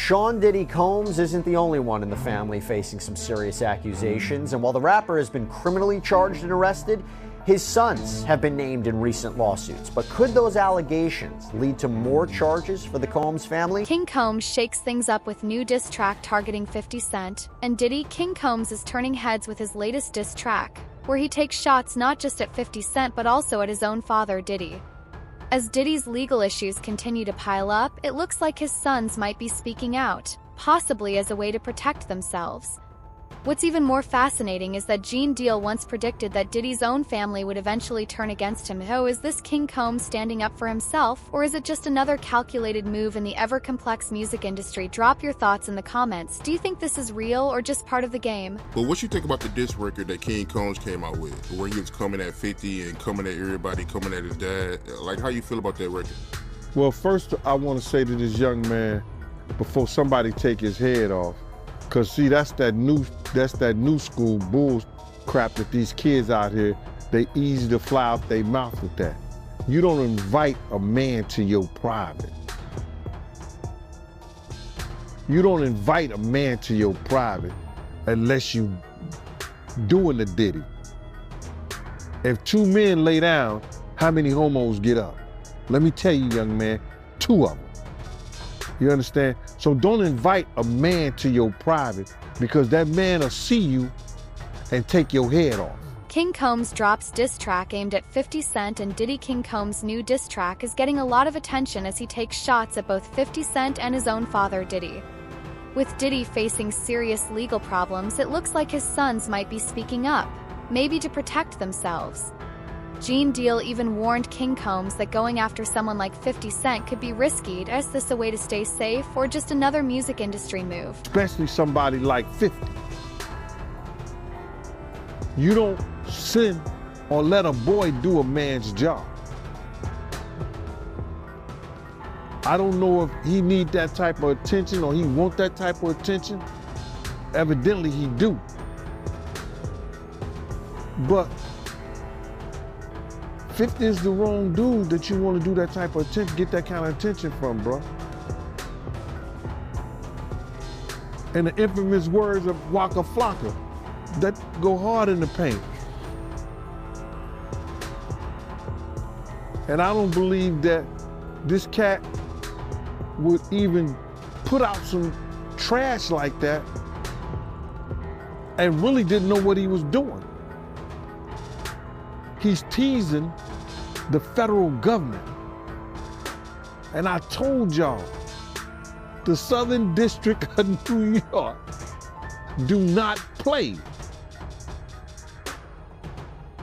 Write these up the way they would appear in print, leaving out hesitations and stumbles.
Sean Diddy Combs isn't the only one in the family facing some serious accusations, and while the rapper has been criminally charged and arrested, his sons have been named in recent lawsuits. But could those allegations lead to more charges for the Combs family? King Combs shakes things up with new diss track targeting 50 Cent, and Diddy. King Combs is turning heads with his latest diss track, where he takes shots not just at 50 Cent but also at his own father, Diddy. As Diddy's legal issues continue to pile up, it looks like his sons might be speaking out, possibly as a way to protect themselves. What's even more fascinating is that Gene Deal once predicted that Diddy's own family would eventually turn against him. So is this King Combs standing up for himself, or is it just another calculated move in the ever-complex music industry? Drop your thoughts in the comments. Do you think this is real or just part of the game? But what you think about the diss record that King Combs came out with, where he was coming at 50 and coming at everybody, coming at his dad? Like, how you feel about that record? Well, first I want to say to this young man, before somebody take his head off, because see, that's that new school bull crap that these kids out here, they easy to fly out their mouth with that. You don't invite a man to your private. You don't invite a man to your private unless you doing the Diddy. If two men lay down, how many homos get up? Let me tell you, young man, 2 of them. You understand? So don't invite a man to your private, because that man will see you and take your head off. King Combs drops diss track aimed at 50 Cent, and Diddy. King Combs' new diss track is getting a lot of attention as he takes shots at both 50 Cent and his own father, Diddy. With Diddy facing serious legal problems, it looks like his sons might be speaking up, maybe to protect themselves. Gene Deal even warned King Combs that going after someone like 50 Cent could be risky. Is this a way to stay safe, or just another music industry move? Especially somebody like 50. You don't send or let a boy do a man's job. I don't know if he need that type of attention or he want that type of attention. Evidently he do. But 50 is the wrong dude that you want to do that type of attention, get that kind of attention from, bro. And the infamous words of Waka Flocka, that go hard in the paint. And I don't believe that this cat would even put out some trash like that and really didn't know what he was doing. He's teasing the federal government. And I told y'all, the Southern District of New York do not play.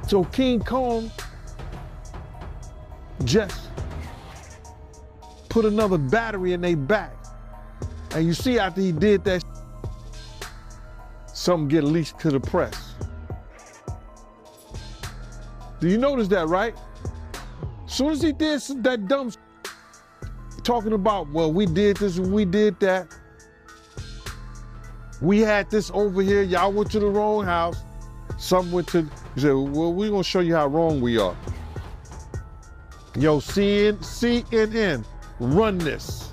So King Kong just put another battery in their back. And you see after he did that, something get leaked to the press. Do you notice that, right? As soon as he did that dumb talking about, well, we did this and we did that. We had this over here, y'all went to the wrong house. Some went to, he said, well, we're gonna show you how wrong we are. Yo, CNN, run this.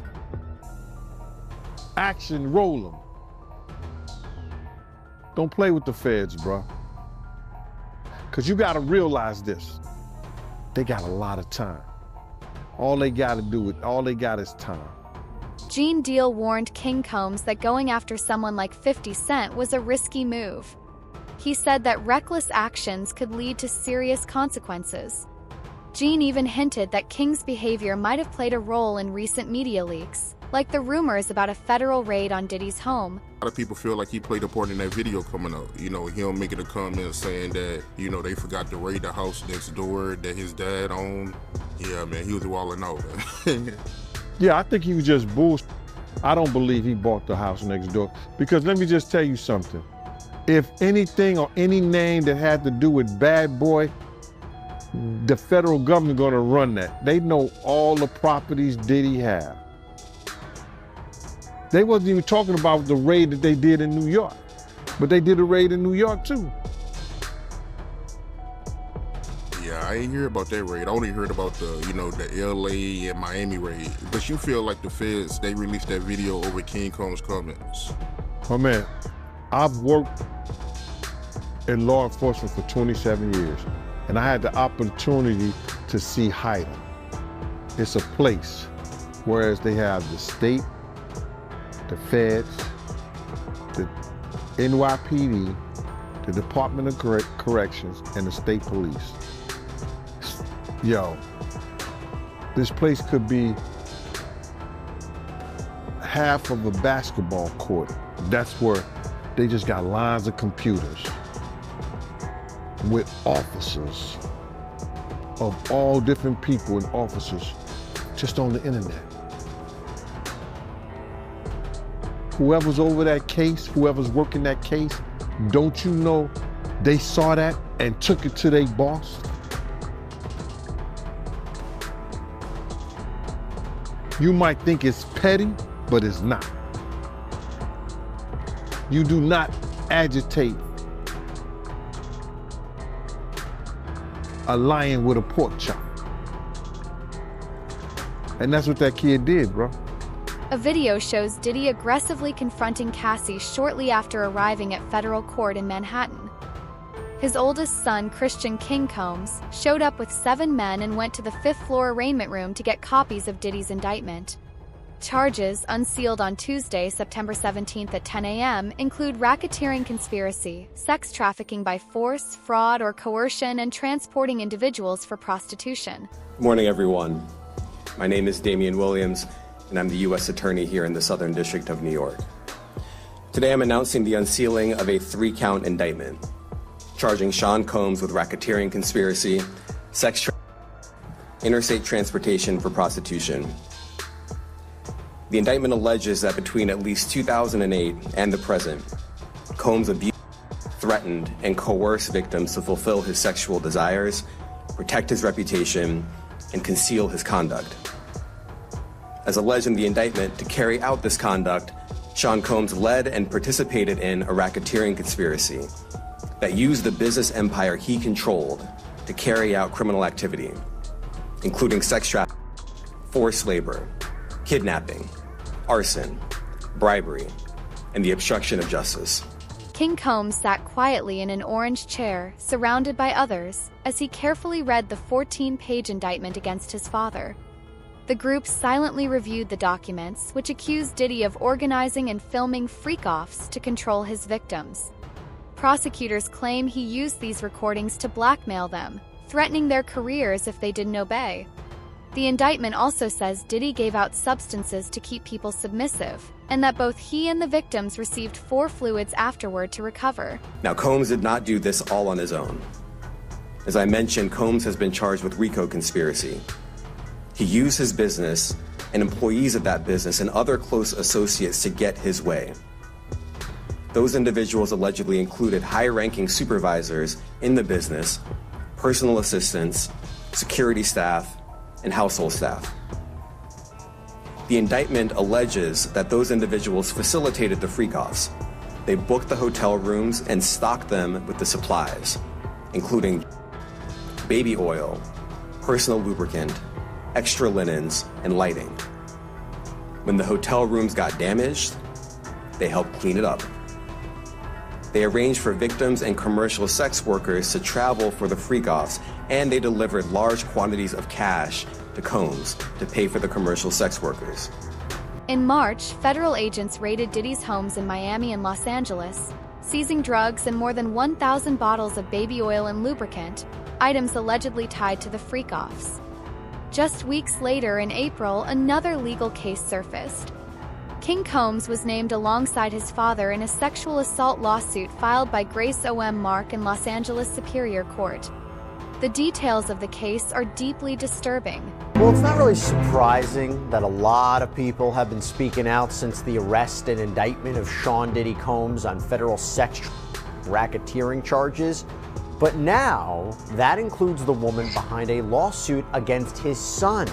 Action, roll them. Don't play with the feds, bro. Because you got to realize this. They got a lot of time. All they got is time. Gene Deal warned King Combs that going after someone like 50 Cent was a risky move. He said that reckless actions could lead to serious consequences. Gene even hinted that King's behavior might have played a role in recent media leaks, like the rumors about a federal raid on Diddy's home. A lot of people feel like he played a part in that video coming up. You know, him making a comment saying that, you know, they forgot to raid the house next door that his dad owned. Yeah, man, he was wilding out. Yeah, I think he was just bullshit. I don't believe he bought the house next door. Because let me just tell you something. If anything or any name that had to do with Bad Boy, the federal government gonna run that. They know all the properties Diddy have. They wasn't even talking about the raid that they did in New York, but they did a raid in New York too. Yeah, I ain't hear about that raid. I only heard about the, the LA and Miami raid. But you feel like the feds, they released that video over King Combs' comments. Oh man, I've worked in law enforcement for 27 years, and I had the opportunity to see Hyden. It's a place, whereas they have the state, the feds, the NYPD, the Department of Corrections, and the state police. Yo, this place could be half of a basketball court. That's where they just got lines of computers with officers of all different people and officers just on the internet. Whoever's over that case, whoever's working that case, don't you know they saw that and took it to their boss? You might think it's petty, but it's not. You do not agitate a lion with a pork chop. And that's what that kid did, bro. A video shows Diddy aggressively confronting Cassie shortly after arriving at federal court in Manhattan. His oldest son, Christian King Combs, showed up with 7 men and went to the 5th floor arraignment room to get copies of Diddy's indictment. Charges, unsealed on Tuesday, September 17th at 10 a.m., include racketeering conspiracy, sex trafficking by force, fraud or coercion, and transporting individuals for prostitution. Good morning, everyone. My name is Damian Williams, and I'm the U.S. Attorney here in the Southern District of New York. Today I'm announcing the unsealing of a 3-count indictment, charging Sean Combs with racketeering conspiracy, interstate transportation for prostitution. The indictment alleges that between at least 2008 and the present, Combs abused, threatened, and coerced victims to fulfill his sexual desires, protect his reputation, and conceal his conduct. As alleged in the indictment, to carry out this conduct, Sean Combs led and participated in a racketeering conspiracy that used the business empire he controlled to carry out criminal activity, including sex trafficking, forced labor, kidnapping, arson, bribery, and the obstruction of justice. King Combs sat quietly in an orange chair, surrounded by others, as he carefully read the 14-page indictment against his father. The group silently reviewed the documents, which accused Diddy of organizing and filming freak-offs to control his victims. Prosecutors claim he used these recordings to blackmail them, threatening their careers if they didn't obey. The indictment also says Diddy gave out substances to keep people submissive, and that both he and the victims received 4 fluids afterward to recover. Now, Combs did not do this all on his own. As I mentioned, Combs has been charged with RICO conspiracy. He used his business and employees of that business and other close associates to get his way. Those individuals allegedly included high-ranking supervisors in the business, personal assistants, security staff, and household staff. The indictment alleges that those individuals facilitated the freak-offs. They booked the hotel rooms and stocked them with the supplies, including baby oil, personal lubricant, extra linens, and lighting. When the hotel rooms got damaged, they helped clean it up. They arranged for victims and commercial sex workers to travel for the freak-offs, and they delivered large quantities of cash to Combs to pay for the commercial sex workers. In March, federal agents raided Diddy's homes in Miami and Los Angeles, seizing drugs and more than 1,000 bottles of baby oil and lubricant, items allegedly tied to the freak-offs. Just weeks later, in April, another legal case surfaced. King Combs was named alongside his father in a sexual assault lawsuit filed by Grace O.M. Mark in Los Angeles Superior Court. The details of the case are deeply disturbing. Well, it's not really surprising that a lot of people have been speaking out since the arrest and indictment of Sean Diddy Combs on federal sex racketeering charges. But now, that includes the woman behind a lawsuit against his son,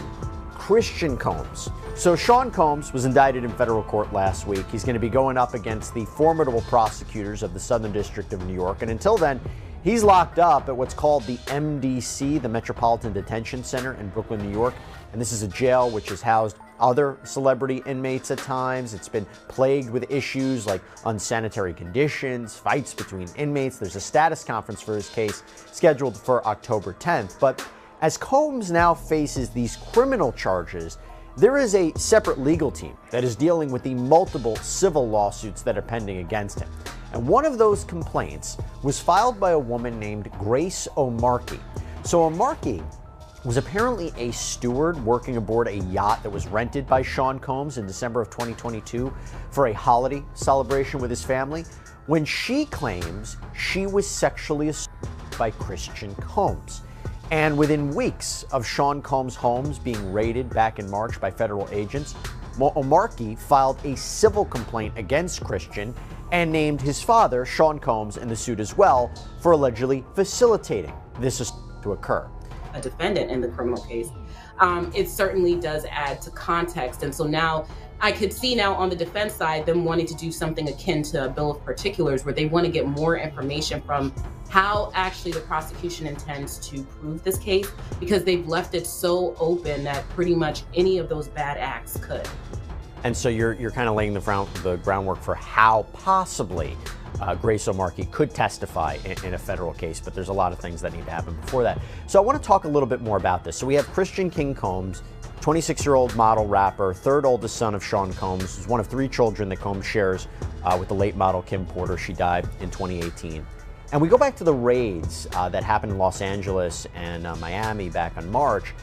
Christian Combs. So Sean Combs was indicted in federal court last week. He's going to be going up against the formidable prosecutors of the Southern District of New York. And until then, He's locked up at what's called the MDC, the Metropolitan Detention Center in Brooklyn, New York. And this is a jail which has housed other celebrity inmates at times. It's been plagued with issues like unsanitary conditions, fights between inmates. There's a status conference for his case scheduled for October 10th. But as Combs now faces these criminal charges, there is a separate legal team that is dealing with the multiple civil lawsuits that are pending against him. And one of those complaints was filed by a woman named Grace O'Markey. So O'Markey was apparently a steward working aboard a yacht that was rented by Sean Combs in December of 2022 for a holiday celebration with his family, when she claims she was sexually assaulted by Christian Combs. And within weeks of Sean Combs' homes being raided back in March by federal agents, O'Markey filed a civil complaint against Christian and named his father, Sean Combs, in the suit as well for allegedly facilitating this to occur. A defendant in the criminal case, it certainly does add to context. And so now I could see now on the defense side them wanting to do something akin to a bill of particulars, where they want to get more information from how actually the prosecution intends to prove this case, because they've left it so open that pretty much any of those bad acts could. And so you're kind of laying the groundwork for how possibly Grace O'Markey could testify in a federal case, but there's a lot of things that need to happen before that. So I want to talk a little bit more about this. So we have Christian King Combs, 26-year-old model rapper, third oldest son of Sean Combs, who's one of 3 children that Combs shares with the late model Kim Porter. She died in 2018. And we go back to the raids that happened in Los Angeles and Miami back in March.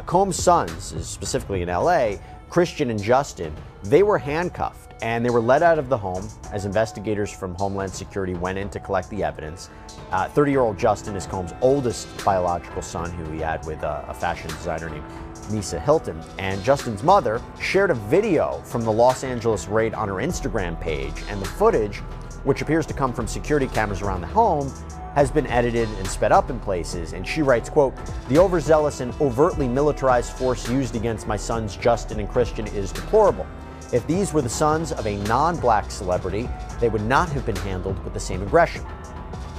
Combs' sons, specifically in LA, Christian and Justin, they were handcuffed and they were led out of the home as investigators from Homeland Security went in to collect the evidence. 30-year-old Justin is Combs' oldest biological son, who he had with a fashion designer named Misa Hilton. And Justin's mother shared a video from the Los Angeles raid on her Instagram page, and the footage, which appears to come from security cameras around the home, has been edited and sped up in places. And she writes, quote, "The overzealous and overtly militarized force used against my sons Justin and Christian is deplorable. If these were the sons of a non-black celebrity, they would not have been handled with the same aggression."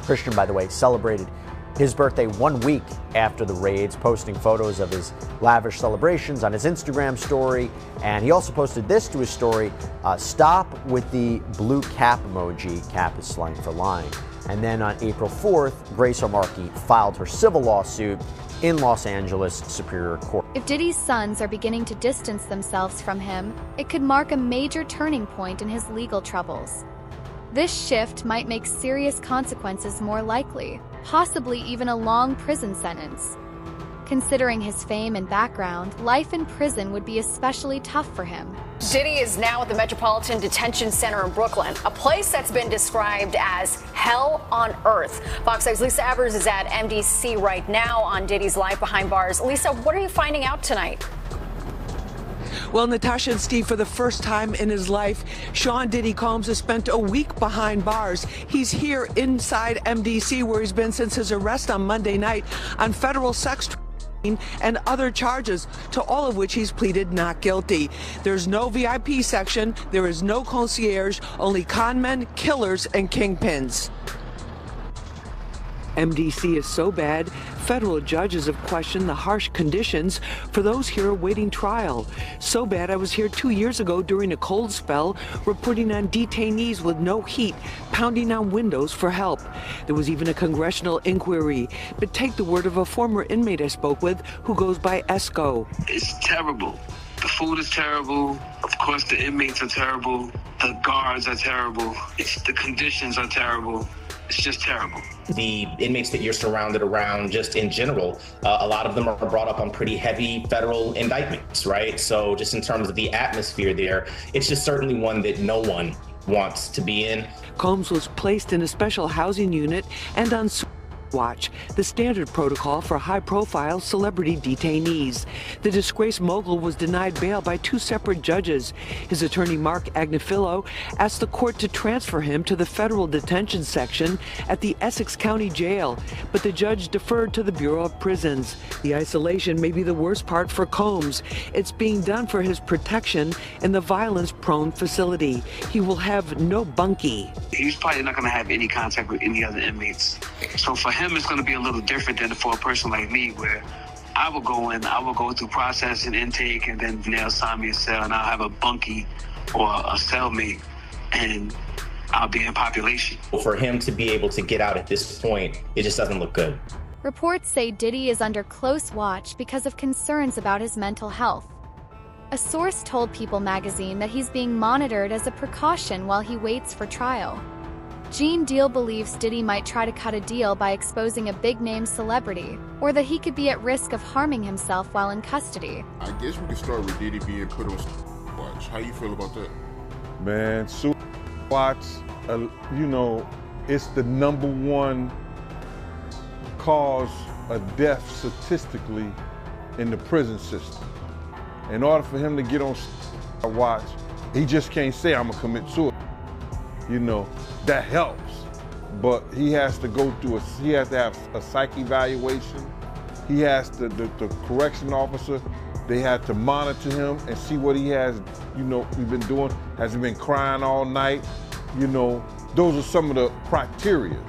Christian, by the way, celebrated his birthday 1 week after the raids, posting photos of his lavish celebrations on his Instagram story. And he also posted this to his story: "Stop with the blue cap emoji. Cap is slang for lying." And then on April 4th, Grace O'Markey filed her civil lawsuit in Los Angeles Superior Court. If Diddy's sons are beginning to distance themselves from him, it could mark a major turning point in his legal troubles. This shift might make serious consequences more likely, possibly even a long prison sentence. Considering his fame and background, life in prison would be especially tough for him. Diddy is now at the Metropolitan Detention Center in Brooklyn, a place that's been described as hell on earth. Fox 8's Lisa Evers is at MDC right now on Diddy's life behind bars. Lisa, what are you finding out tonight? Well, Natasha and Steve, for the first time in his life, Sean Diddy Combs has spent a week behind bars. He's here inside MDC, where he's been since his arrest on Monday night on federal sex and other charges, to all of which he's pleaded not guilty. There's no VIP section, there is no concierge, only conmen, killers, and kingpins. MDC is so bad, federal judges have questioned the harsh conditions for those here awaiting trial. So bad, I was here 2 years ago during a cold spell, reporting on detainees with no heat, pounding on windows for help. There was even a congressional inquiry. But take the word of a former inmate I spoke with who goes by Esco. It's terrible. The food is terrible. Of course, the inmates are terrible. The guards are terrible. The conditions are terrible. It's just terrible. The inmates that you're surrounded around, just in general, a lot of them are brought up on pretty heavy federal indictments, right? So just in terms of the atmosphere there, it's just certainly one that no one wants to be in. Combs was placed in a special housing unit and on watch, the standard protocol for high-profile celebrity detainees. The disgraced mogul was denied bail by 2 separate judges. His attorney, Mark Agnifilo, asked the court to transfer him to the federal detention section at the Essex County Jail, but the judge deferred to the Bureau of Prisons. The isolation may be the worst part for Combs. It's being done for his protection in the violence-prone facility. He will have no bunkie. He's probably not going to have any contact with any other inmates. So for him, it's going to be a little different than for a person like me, where I will go in, I will go through process and intake, and then they'll assign me a cell, and I'll have a bunkie or a cellmate, and I'll be in population. For him to be able to get out at this point, it just doesn't look good. Reports say Diddy is under close watch because of concerns about his mental health. A source told People magazine that he's being monitored as a precaution while he waits for trial. Gene Deal believes Diddy might try to cut a deal by exposing a big-name celebrity, or that he could be at risk of harming himself while in custody. I guess we can start with Diddy being put on watch. How you feel about that? Man, watch, you know, it's the #1 cause of death statistically in the prison system. In order for him to get on watch, he just can't say, I'm gonna commit suicide. You know, that helps, but he has to go through he has to have a psych evaluation. He has to, the correction officer, they had to monitor him and see what he has, you know, we've been doing. Has he been crying all night? You know, those are some of the criteria.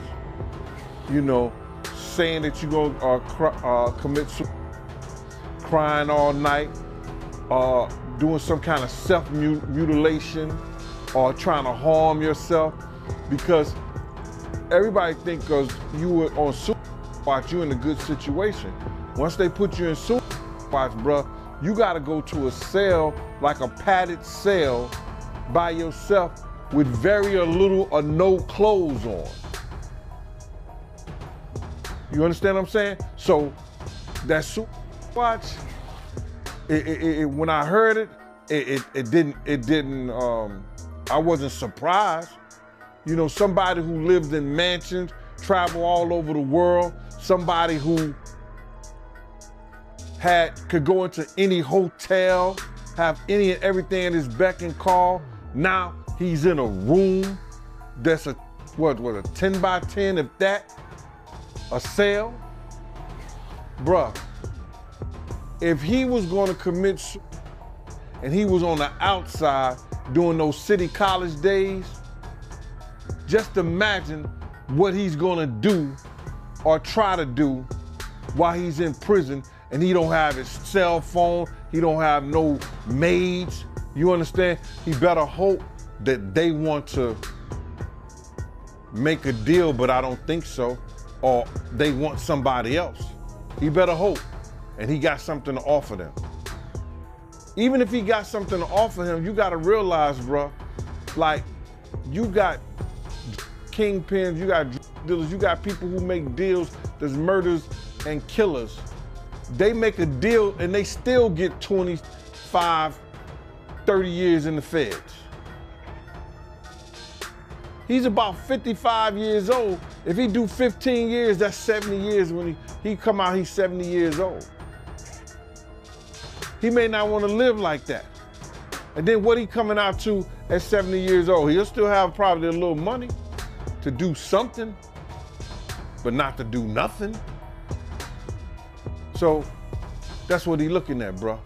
You know, saying that you're gonna commit suicide, crying all night, doing some kind of self-mutilation, or trying to harm yourself, because everybody think because you were on suicide watch, you're in a good situation. Once they put you in suicide watch, bruh, you gotta go to a cell, like a padded cell, by yourself with very little or no clothes on. You understand what I'm saying? So that suicide watch, when I heard it didn't. I wasn't surprised. You know, somebody who lived in mansions, travel all over the world, somebody who could go into any hotel, have any and everything at his beck and call. Now he's in a room that's a 10 by 10, if that, a cell. Bruh, if he was gonna commit and he was on the outside during those city college days, just imagine what he's gonna do or try to do while he's in prison, and he don't have his cell phone, he don't have no maids. You understand? He better hope that they want to make a deal, but I don't think so, or they want somebody else. He better hope, and he got something to offer them. Even if he got something to offer him, you gotta realize, bro, like, you got kingpins, you got dealers, you got people who make deals, there's murders and killers. They make a deal and they still get 25, 30 years in the feds. He's about 55 years old. If he do 15 years, that's 70 years. When he come out, he's 70 years old. He may not want to live like that. And then what he coming out to at 70 years old? He'll still have probably a little money to do something, but not to do nothing. So that's what he looking at, bro.